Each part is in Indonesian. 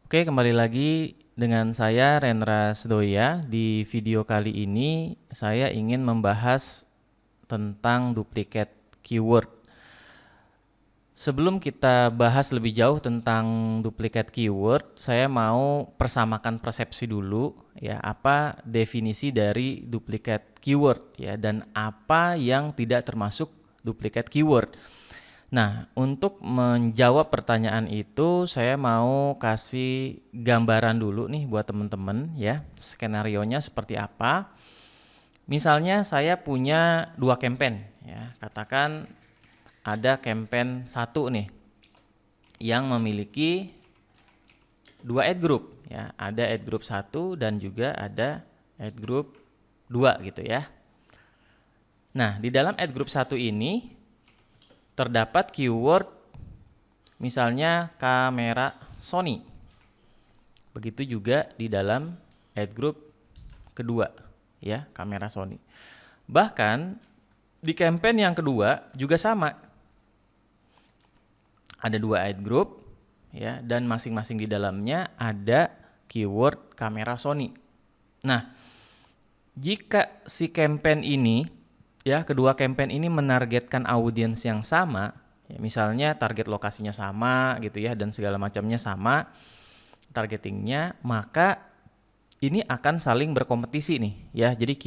Oke, kembali lagi dengan saya Rendra Sdoya. Di video kali ini saya ingin membahas tentang duplikat keyword. Sebelum kita bahas lebih jauh tentang duplikat keyword, saya mau persamakan persepsi dulu ya, apa definisi dari duplikat keyword ya, dan apa yang tidak termasuk duplikat keyword. Nah, untuk menjawab pertanyaan itu, saya mau kasih gambaran dulu nih buat teman-teman ya, skenarionya seperti apa. Misalnya saya punya dua campaign ya, katakan ada campaign satu nih yang memiliki dua ad group ya, ada ad group 1 dan juga ada ad group 2 gitu ya. Nah, di dalam ad group 1 ini terdapat keyword misalnya kamera Sony. Begitu juga di dalam ad group kedua ya, kamera Sony. Bahkan di campaign yang kedua juga sama. Ada dua ad group ya, dan masing-masing di dalamnya ada keyword kamera Sony. Nah, jika si campaign ini ya, kedua campaign ini menargetkan audiens yang sama, ya, misalnya target lokasinya sama gitu ya, dan segala macamnya sama targetingnya, maka ini akan saling berkompetisi nih ya. Jadi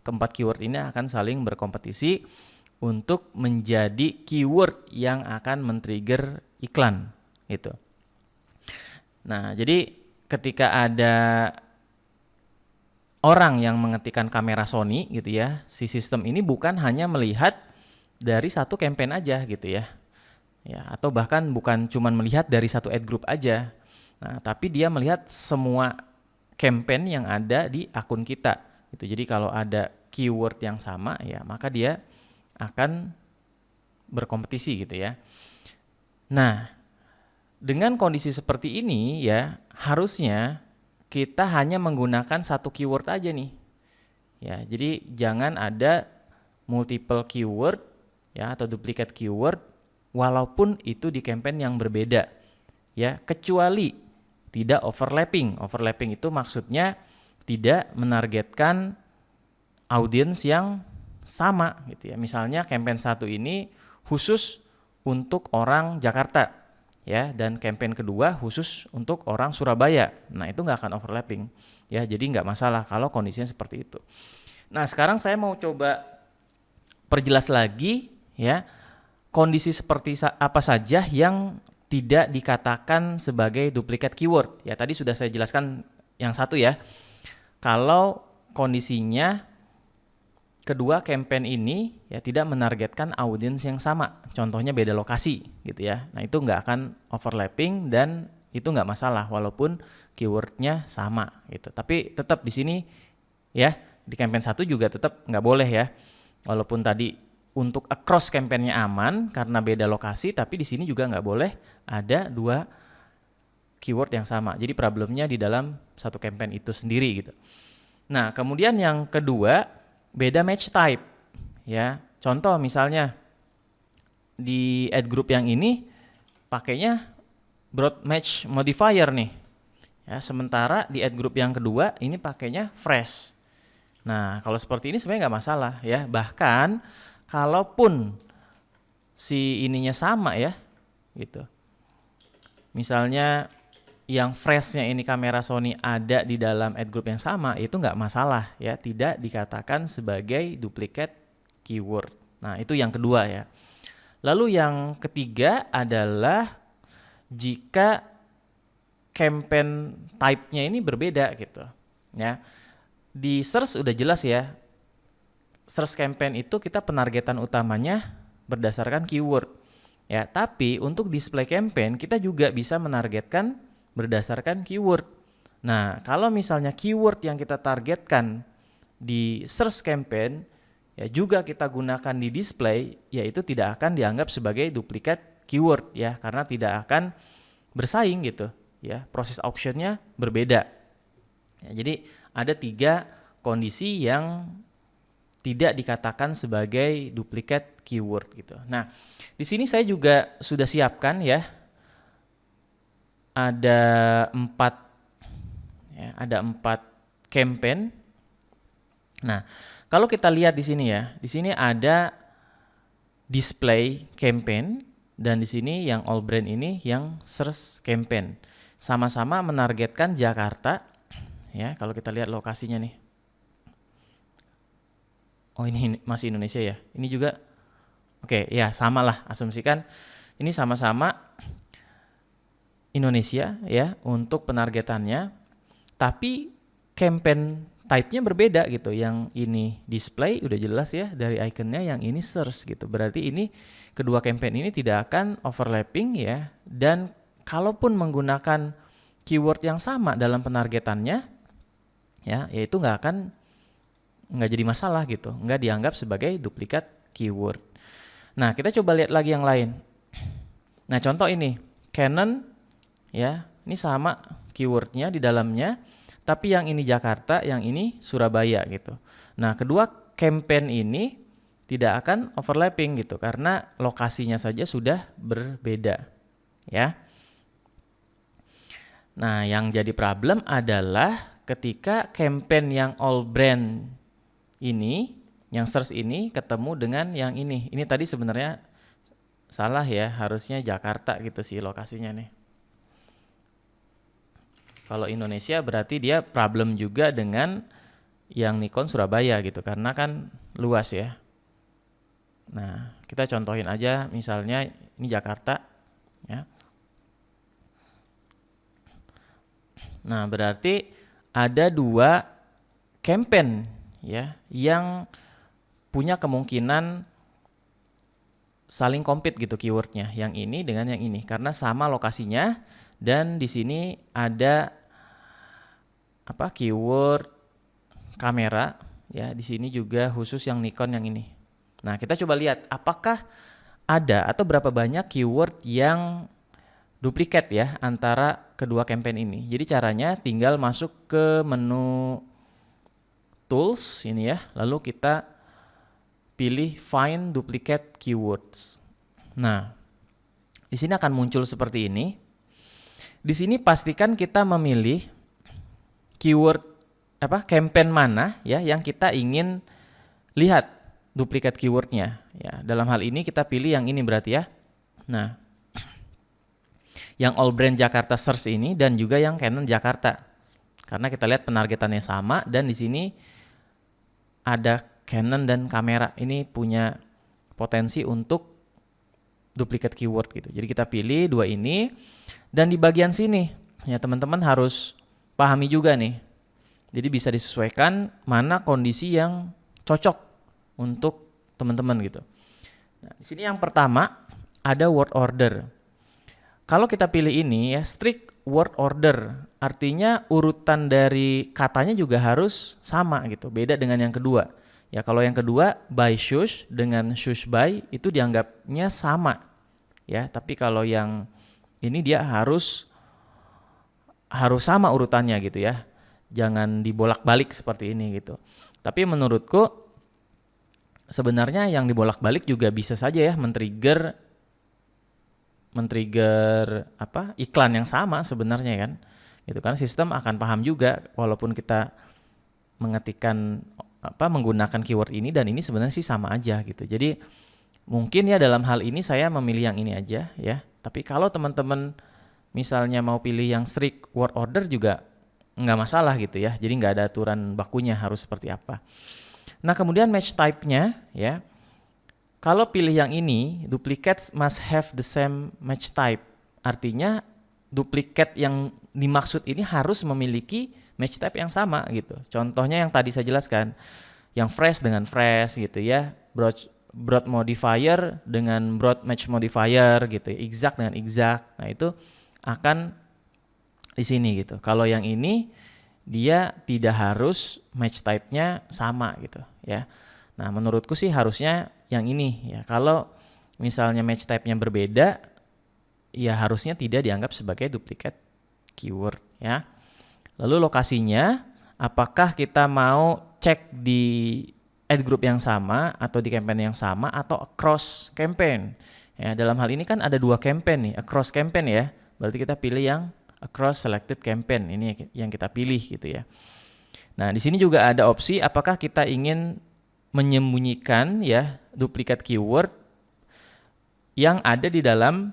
keempat keyword ini akan saling berkompetisi untuk menjadi keyword yang akan men-trigger iklan gitu. Nah, jadi ketika ada orang yang mengetikkan kamera Sony gitu ya, si sistem ini bukan hanya melihat dari satu campaign aja gitu ya. Ya, atau bahkan bukan cuma melihat dari satu ad group aja. Nah, tapi dia melihat semua campaign yang ada di akun kita. Gitu. Jadi kalau ada keyword yang sama ya, maka dia akan berkompetisi gitu ya. Nah, dengan kondisi seperti ini ya, harusnya kita hanya menggunakan satu keyword aja nih. Ya, jadi jangan ada multiple keyword ya, atau duplicate keyword walaupun itu di campaign yang berbeda. Ya, kecuali tidak overlapping. Overlapping itu maksudnya tidak menargetkan audiens yang sama gitu ya. Misalnya campaign satu ini khusus untuk orang Jakarta ya, dan campaign kedua khusus untuk orang Surabaya. Nah, itu nggak akan overlapping ya, jadi nggak masalah kalau kondisinya seperti itu. Nah, sekarang saya mau coba perjelas lagi ya, kondisi seperti apa saja yang tidak dikatakan sebagai duplikat keyword. Ya, tadi sudah saya jelaskan yang satu ya. Kalau kondisinya kedua campaign ini ya tidak menargetkan audiens yang sama, contohnya beda lokasi gitu ya. Nah, itu nggak akan overlapping dan itu nggak masalah walaupun keywordnya sama gitu. Tapi tetap di sini ya, di campaign satu juga tetap nggak boleh ya. Walaupun tadi untuk across campaignnya aman karena beda lokasi, tapi di sini juga nggak boleh ada dua keyword yang sama. Jadi problemnya di dalam satu campaign itu sendiri gitu. Nah, kemudian yang kedua, beda match type ya. Contoh misalnya di ad group yang ini pakainya broad match modifier nih ya, sementara di ad group yang kedua ini pakainya fresh. Nah, kalau seperti ini sebenarnya nggak masalah ya. Bahkan kalaupun si ininya sama ya gitu, misalnya yang freshnya ini kamera Sony ada di dalam ad group yang sama, itu nggak masalah ya, tidak dikatakan sebagai duplicate keyword. Nah, itu yang kedua ya. Lalu yang ketiga adalah jika campaign type-nya ini berbeda gitu ya. Di search udah jelas ya, search campaign itu kita penargetan utamanya berdasarkan keyword ya, tapi untuk display campaign kita juga bisa menargetkan berdasarkan keyword. Nah, kalau misalnya keyword yang kita targetkan di search campaign ya juga kita gunakan di display, ya itu tidak akan dianggap sebagai duplikat keyword ya, karena tidak akan bersaing gitu ya, proses auctionnya berbeda ya. Jadi ada 3 kondisi yang tidak dikatakan sebagai duplikat keyword gitu. Nah, di sini saya juga sudah siapkan ya ada 4 ya, ada 4 campaign. Nah, kalau kita lihat di sini ya, di sini ada display campaign dan di sini yang all brand ini yang search campaign. Sama-sama menargetkan Jakarta ya, kalau kita lihat lokasinya nih. Oh, ini masih Indonesia ya. Ini juga oke, ya sama lah, asumsikan ini sama-sama Indonesia ya untuk penargetannya. Tapi campaign type-nya berbeda gitu. Yang ini display udah jelas ya dari ikonnya, yang ini search gitu. Berarti ini kedua campaign ini tidak akan overlapping ya. Dan kalaupun menggunakan keyword yang sama dalam penargetannya ya, yaitu nggak jadi masalah gitu, nggak dianggap sebagai duplikat keyword. Nah, kita coba lihat lagi yang lain. Nah, contoh ini Canon ya, ini sama keywordnya di dalamnya, tapi yang ini Jakarta, yang ini Surabaya gitu. Nah, kedua campaign ini tidak akan overlapping gitu karena lokasinya saja sudah berbeda ya. Nah, yang jadi problem adalah ketika campaign yang all brand ini, yang search ini ketemu dengan yang ini. Ini tadi sebenarnya salah ya, harusnya Jakarta gitu sih lokasinya nih. Kalau Indonesia berarti dia problem juga dengan yang Nikon Surabaya gitu, karena kan luas ya. Nah, kita contohin aja misalnya ini Jakarta ya. Nah, berarti ada 2 campaign ya yang punya kemungkinan saling compete gitu keywordnya, yang ini dengan yang ini karena sama lokasinya, dan di sini ada keyword kamera ya, di sini juga khusus yang Nikon yang ini. Nah, kita coba lihat apakah ada atau berapa banyak keyword yang duplikat ya antara kedua campaign ini. Jadi caranya tinggal masuk ke menu tools ini ya, lalu kita pilih find duplicate keywords. Nah, di sini akan muncul seperti ini. Di sini pastikan kita memilih keyword campaign mana ya yang kita ingin lihat duplikat keywordnya ya. Dalam hal ini kita pilih yang ini berarti ya. Nah, yang all brand Jakarta search ini dan juga yang Canon Jakarta. Karena kita lihat penargetannya sama dan di sini ada Canon dan kamera. Ini punya potensi untuk duplikat keyword gitu. Jadi kita pilih 2 ini, dan di bagian sini ya teman-teman harus pahami juga nih. Jadi bisa disesuaikan mana kondisi yang cocok untuk teman-teman gitu. Nah, di sini yang pertama ada word order. Kalau kita pilih ini ya, strict word order, artinya urutan dari katanya juga harus sama gitu, beda dengan yang kedua. Ya, kalau yang kedua buy shoes dengan shoes buy itu dianggapnya sama. Ya, tapi kalau yang ini dia harus sama urutannya gitu ya. Jangan dibolak-balik seperti ini gitu. Tapi menurutku sebenarnya yang dibolak-balik juga bisa saja ya men-trigger iklan yang sama sebenarnya kan. Gitu kan, sistem akan paham juga walaupun kita mengetikkan menggunakan keyword ini dan ini sebenarnya sih sama aja gitu. Jadi mungkin ya dalam hal ini saya memilih yang ini aja ya. Tapi kalau teman-teman misalnya mau pilih yang strict word order juga nggak masalah gitu ya. Jadi nggak ada aturan bakunya harus seperti apa. Nah, kemudian match type-nya ya. Kalau pilih yang ini, duplicates must have the same match type. Artinya duplikat yang dimaksud ini harus memiliki match type yang sama gitu. Contohnya yang tadi saya jelaskan, yang fresh dengan fresh gitu ya, broad modifier dengan broad match modifier gitu, exact dengan exact. Nah, itu akan di sini gitu. Kalau yang ini dia tidak harus match type-nya sama gitu ya. Nah, menurutku sih harusnya yang ini ya. Kalau misalnya match type-nya berbeda, ya harusnya tidak dianggap sebagai duplikat keyword ya. Lalu lokasinya, apakah kita mau cek di ad group yang sama atau di campaign yang sama atau across campaign? Ya, dalam hal ini kan ada 2 campaign nih, across campaign ya. Berarti kita pilih yang across selected campaign. Ini yang kita pilih gitu ya. Nah, di sini juga ada opsi apakah kita ingin menyembunyikan ya duplikat keyword yang ada di dalam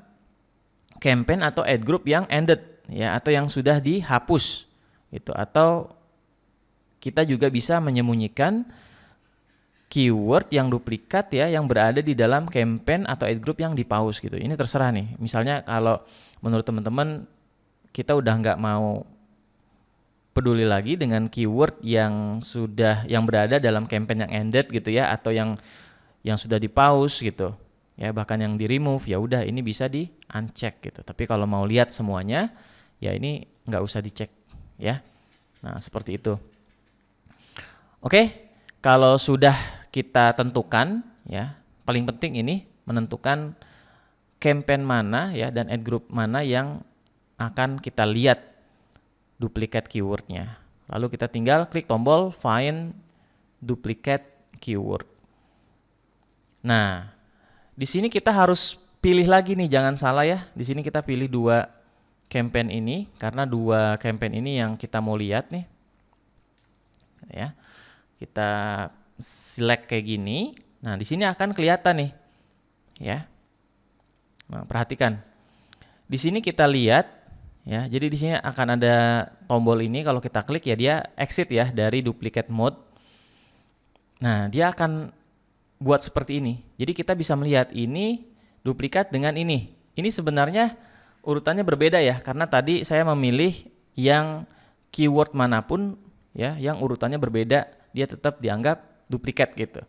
campaign atau ad group yang ended ya, atau yang sudah dihapus gitu, atau kita juga bisa menyembunyikan keyword yang duplikat ya yang berada di dalam campaign atau ad group yang di-pause gitu. Ini terserah nih. Misalnya kalau menurut teman-teman kita udah nggak mau peduli lagi dengan keyword yang berada dalam campaign yang ended gitu ya, atau yang sudah di-pause gitu. Ya, bahkan yang di-remove, ya udah ini bisa di-uncheck gitu. Tapi kalau mau lihat semuanya, ya ini nggak usah dicek ya. Nah, seperti itu. Oke, kalau sudah kita tentukan ya, paling penting ini menentukan campaign mana ya dan ad group mana yang akan kita lihat duplikat keywordnya. Lalu kita tinggal klik tombol find duplicate keyword. Nah, di sini kita harus pilih lagi nih, jangan salah ya. Di sini kita pilih 2 campaign ini karena 2 campaign ini yang kita mau lihat nih. Ya. Kita select kayak gini. Nah, di sini akan kelihatan nih. Ya. Nah, perhatikan. Di sini kita lihat ya, jadi di sini akan ada tombol ini, kalau kita klik ya dia exit ya dari duplicate mode. Nah, dia akan buat seperti ini. Jadi kita bisa melihat ini duplikat dengan ini. Ini sebenarnya urutannya berbeda ya, karena tadi saya memilih yang keyword manapun ya yang urutannya berbeda, dia tetap dianggap duplikat gitu.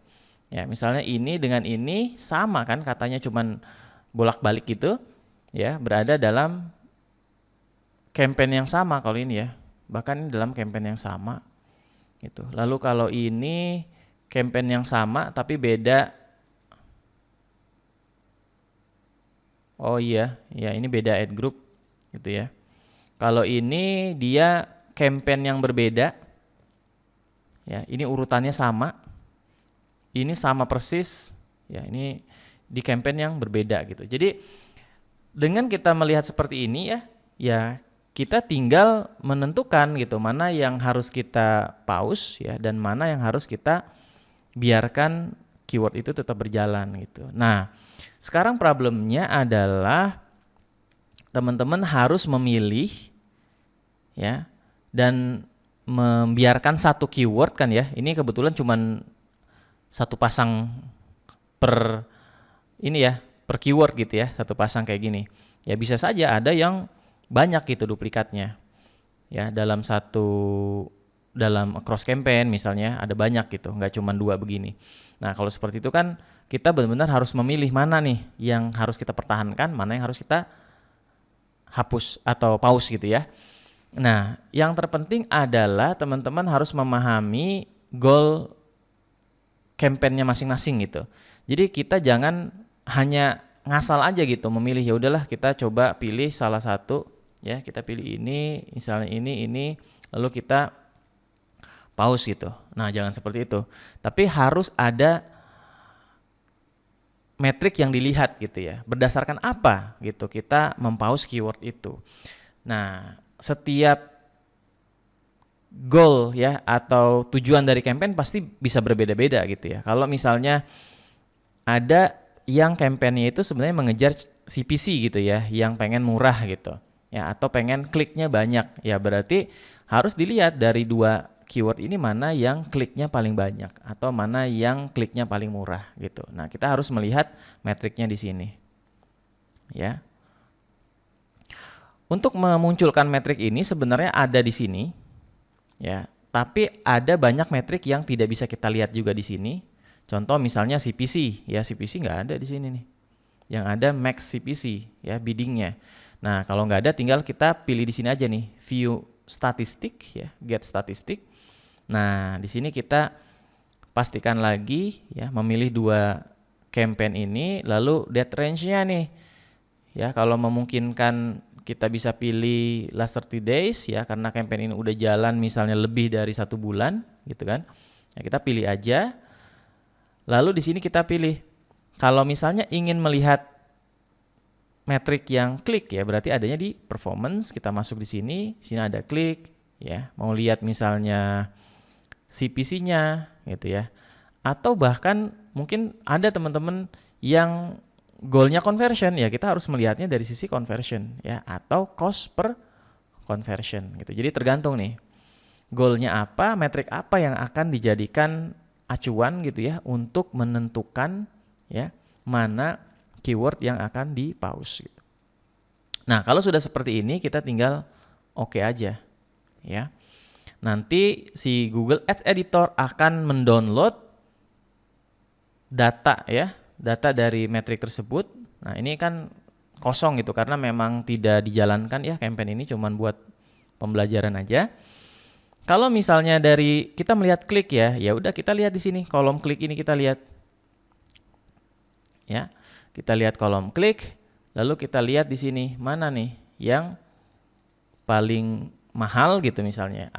Ya, misalnya ini dengan ini sama kan, katanya cuman bolak-balik gitu ya, berada dalam campaign yang sama kalau ini ya, bahkan ini dalam campaign yang sama gitu. Lalu kalau ini campaign yang sama tapi beda, oh iya, ya ini beda ad group gitu ya. Kalau ini dia campaign yang berbeda, ya ini urutannya sama, ini sama persis, ya ini di campaign yang berbeda gitu. Jadi dengan kita melihat seperti ini ya kita tinggal menentukan gitu mana yang harus kita pause ya dan mana yang harus kita biarkan keyword itu tetap berjalan gitu. Nah, sekarang problemnya adalah teman-teman harus memilih ya dan membiarkan satu keyword kan ya. Ini kebetulan cuman satu pasang per ini ya, per keyword gitu ya, satu pasang kayak gini. Ya bisa saja ada yang banyak gitu duplikatnya ya, dalam cross campaign misalnya ada banyak gitu, nggak cuma 2 begini. Nah, kalau seperti itu kan kita benar-benar harus memilih mana nih yang harus kita pertahankan, mana yang harus kita hapus atau pause gitu ya. Nah, yang terpenting adalah teman-teman harus memahami goal campaign-nya masing-masing gitu. Jadi kita jangan hanya ngasal aja gitu memilih, ya udahlah kita coba pilih salah satu ya, kita pilih ini, misalnya ini, lalu kita pause gitu. Nah, jangan seperti itu. Tapi harus ada metrik yang dilihat gitu ya. Berdasarkan apa gitu kita mempause keyword itu. Nah, setiap goal ya atau tujuan dari campaign pasti bisa berbeda-beda gitu ya. Kalau misalnya ada yang campaign-nya itu sebenarnya mengejar CPC gitu ya, yang pengen murah gitu. Ya, atau pengen kliknya banyak, ya berarti harus dilihat dari 2 keyword ini mana yang kliknya paling banyak atau mana yang kliknya paling murah gitu. Nah, kita harus melihat metriknya di sini. Ya. Untuk memunculkan metrik ini sebenarnya ada di sini. Ya, tapi ada banyak metrik yang tidak bisa kita lihat juga di sini. Contoh misalnya CPC, ya CPC nggak ada di sini nih. Yang ada max CPC, ya biddingnya. Nah, kalau nggak ada tinggal kita pilih di sini aja nih, view statistik ya, get statistik. Nah, di sini kita pastikan lagi ya, memilih 2 campaign ini, lalu date range-nya nih. Ya, kalau memungkinkan kita bisa pilih last 30 days ya, karena campaign ini udah jalan misalnya lebih dari 1 bulan gitu kan. Ya, kita pilih aja. Lalu di sini kita pilih kalau misalnya ingin melihat metrik yang klik ya, berarti adanya di performance. Kita masuk di sini ada klik ya. Mau lihat misalnya CPC-nya gitu ya. Atau bahkan mungkin ada teman-teman yang goalnya conversion ya, kita harus melihatnya dari sisi conversion ya, atau cost per conversion gitu. Jadi tergantung nih goalnya apa, metrik apa yang akan dijadikan acuan gitu ya untuk menentukan ya mana keyword yang akan di pause gitu. Nah, kalau sudah seperti ini kita tinggal oke aja ya. Nanti si Google Ads Editor akan mendownload data ya, data dari metrik tersebut. Nah, ini kan kosong gitu karena memang tidak dijalankan ya campaign ini, cuman buat pembelajaran aja. Kalau misalnya dari kita melihat klik ya, ya udah kita lihat di sini kolom klik ini kita lihat. Ya. Kita lihat kolom klik, lalu kita lihat di sini mana nih yang paling mahal gitu misalnya,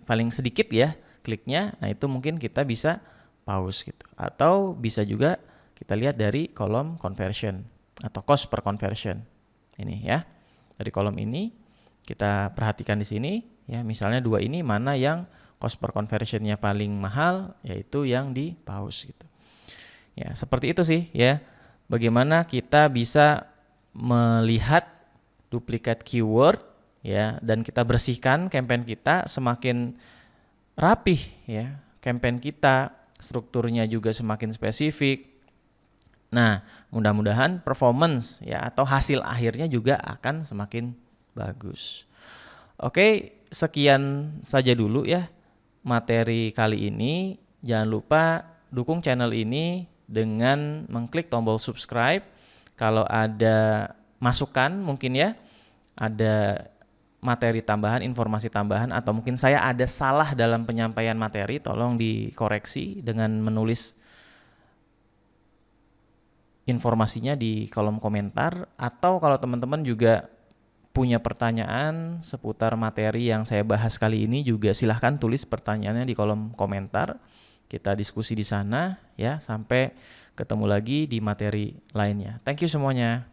paling sedikit ya kliknya. Nah, itu mungkin kita bisa pause gitu. Atau bisa juga kita lihat dari kolom conversion atau cost per conversion. Ini ya. Dari kolom ini kita perhatikan di sini ya, misalnya dua ini mana yang cost per conversionnya paling mahal, yaitu yang di pause gitu. Ya, seperti itu sih ya. Bagaimana kita bisa melihat duplikat keyword ya, dan kita bersihkan campaign kita semakin rapih ya. Campaign kita strukturnya juga semakin spesifik. Nah, mudah-mudahan performance ya atau hasil akhirnya juga akan semakin bagus. Oke, sekian saja dulu ya materi kali ini. Jangan lupa dukung channel ini dengan mengklik tombol subscribe. Kalau ada masukan mungkin ya, ada materi tambahan, informasi tambahan, atau mungkin saya ada salah dalam penyampaian materi, tolong dikoreksi dengan menulis informasinya di kolom komentar. Atau kalau teman-teman juga punya pertanyaan seputar materi yang saya bahas kali ini, juga silahkan tulis pertanyaannya di kolom komentar. Kita diskusi di sana ya. Sampai ketemu lagi di materi lainnya. Thank you semuanya.